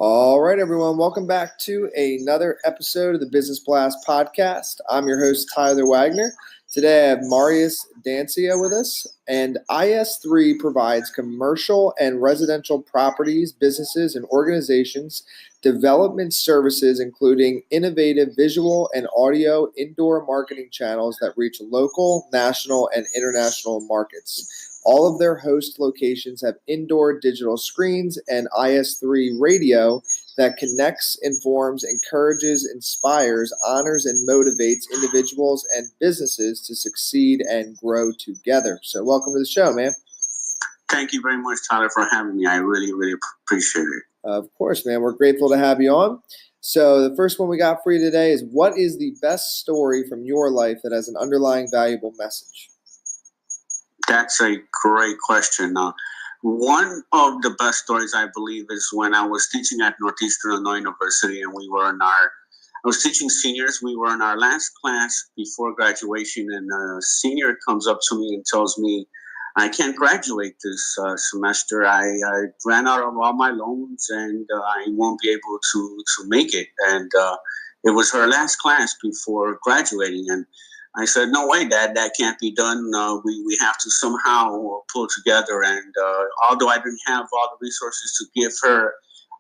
All right, everyone. Welcome back to another episode of the Business Blast podcast. I'm your host, Tyler Wagner. Today, I have Marius Dancea with us, and IS3 provides commercial and residential properties, businesses, and organizations development services, including innovative visual and audio indoor marketing channels that reach local, national, and international markets. All of their host locations have indoor digital screens and IS3 Radio that connects, informs, encourages, inspires, honors, and motivates individuals and businesses to succeed and grow together. So welcome to the show, man. Thank you very much, Tyler, for having me. I really, really appreciate it. Of course, man. We're grateful to have you on. So the first one we got for you today is, what is the best story from your life that has an underlying valuable message? That's a great question. One of the best stories, I believe, is when I was teaching at Northeastern Illinois University, and I was teaching seniors. We were in our last class before graduation, and a senior comes up to me and tells me, I can't graduate this semester. I ran out of all my loans, and I won't be able to make it. And it was her last class before graduating, and I said, no way, Dad, that can't be done. We have to somehow pull together. And although I didn't have all the resources to give her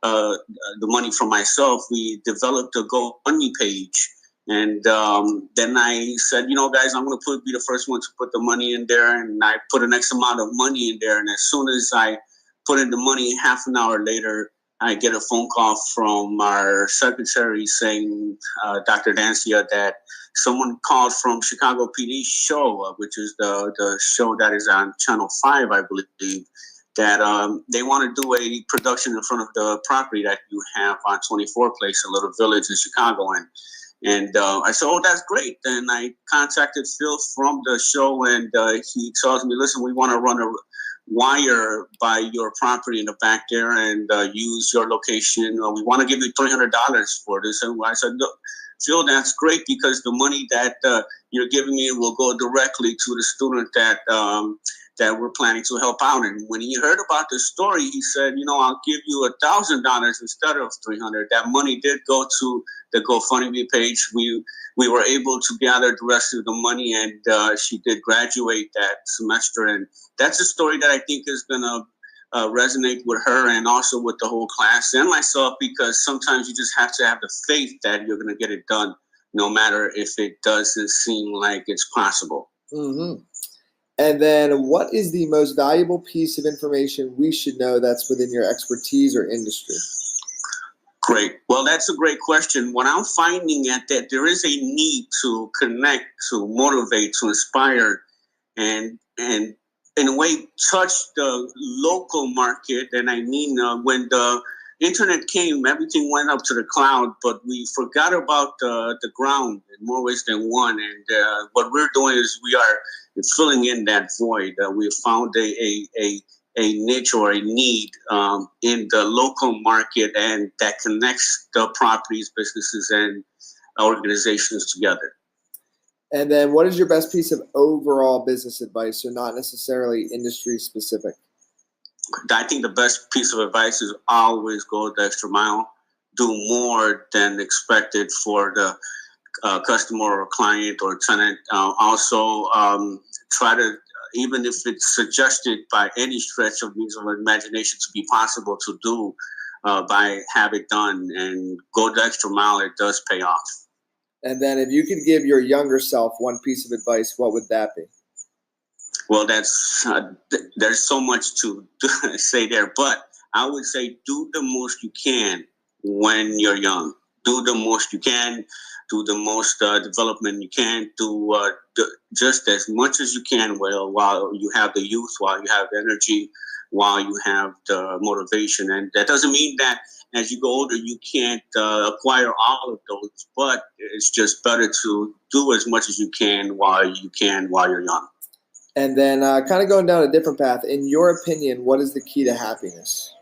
the money for myself, we developed a GoFundMe page. And then I said, guys, I'm going to be the first one to put the money in there. And I put an X amount of money in there. And as soon as I put in the money, half an hour later, I get a phone call from our secretary saying, Dr. Dancea, that someone called from Chicago PD show, which is the show that is on Channel 5, I believe, that they want to do a production in front of the property that you have on 24 Place, a little village in Chicago. And I said, oh, that's great. And I contacted Phil from the show, and he tells me, listen, we want to run a wire by your property in the back there and use your location. We want to give you $300 for this. And I said, look, Phil, that's great, because the money that you're giving me will go directly to the student that we're planning to help out. And when he heard about the story, he said, I'll give you $1,000 instead of $300. That money did go to the GoFundMe page. We were able to gather the rest of the money, and she did graduate that semester. And that's a story that I think is going to resonate with her and also with the whole class and myself, because sometimes you just have to have the faith that you're going to get it done, no matter if it doesn't seem like it's possible. Mm-hmm. And then, what is the most valuable piece of information we should know that's within your expertise or industry? Great. Well, that's a great question. What I'm finding at that there is a need to connect, to motivate, to inspire, and in a way touch the local market. And I mean, when the internet came, everything went up to the cloud, but we forgot about the ground in more ways than one. And what we're doing is we are filling in that void. We found a niche or a need in the local market, and that connects the properties, businesses, and organizations together. And then, what is your best piece of overall business advice, so not necessarily industry specific? I think the best piece of advice is always go the extra mile. Do more than expected for the customer or client or tenant. Also, try to, even if it's suggested by any stretch of means of imagination to be possible to do, by have it done and go the extra mile. It does pay off. And then, if you could give your younger self one piece of advice, what would that be? Well, that's there's so much to say there, but I would say do the most you can when you're young. Do the most you can. Do the most development you can. Do just as much as you can while you have the youth, while you have energy, while you have the motivation. And that doesn't mean that as you go older, you can't acquire all of those, but it's just better to do as much as you can while you're young. And then kind of going down a different path, in your opinion, what is the key to happiness?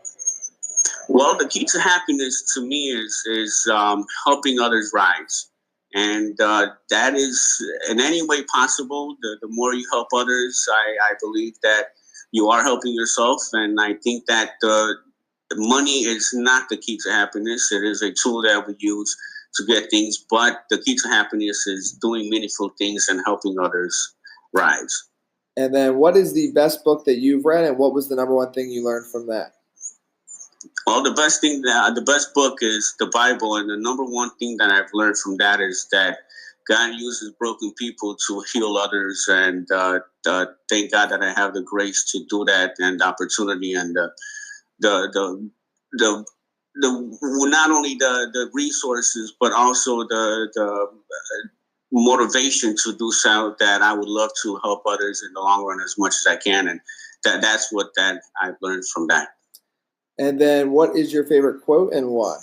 Well, the key to happiness to me is helping others rise. And that is in any way possible. The more you help others, I believe that you are helping yourself. And I think that money is not the key to happiness. It is a tool that we use to get things, but the key to happiness is doing meaningful things and helping others rise. And then what is the best book that you've read, and what was the number one thing you learned from that? Well, the best book is the Bible, and the number one thing that I've learned from that is that God uses broken people to heal others, and thank God that I have the grace to do that, and the opportunity, and the not only the resources, but also the motivation to do so, that I would love to help others in the long run as much as I can, and that's what I've learned from that. And then what is your favorite quote and why?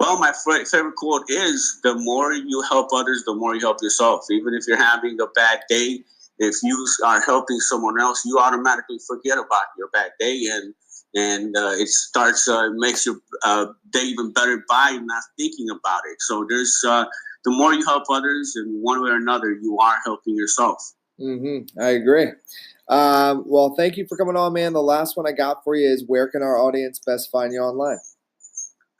Well, my favorite quote is, the more you help others, the more you help yourself. Even if you're having a bad day, if you are helping someone else, you automatically forget about your bad day, and it starts makes your day even better by not thinking about it. So there's the more you help others in one way or another, you are helping yourself. I agree. Well, thank you for coming on, man. The last one I got for you is, where can our audience best find you online?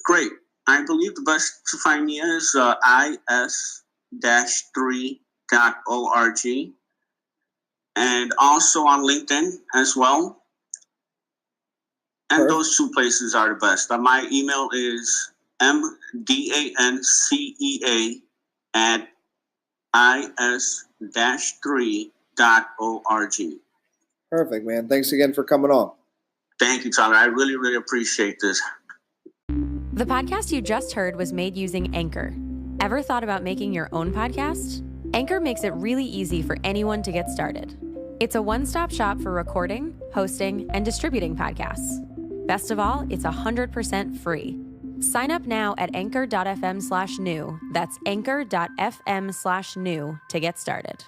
Great. I believe the best to find me is is-3.org, and also on LinkedIn as well. And Perfect. Those two places are the best. My email is mdancea@is-3.org. Perfect, man. Thanks again for coming on. Thank you, Tyler. I really, really appreciate this. The podcast you just heard was made using Anchor. Ever thought about making your own podcast? Anchor makes it really easy for anyone to get started. It's a one-stop shop for recording, hosting, and distributing podcasts. Best of all, it's 100% free. Sign up now at anchor.fm/new. That's anchor.fm/new to get started.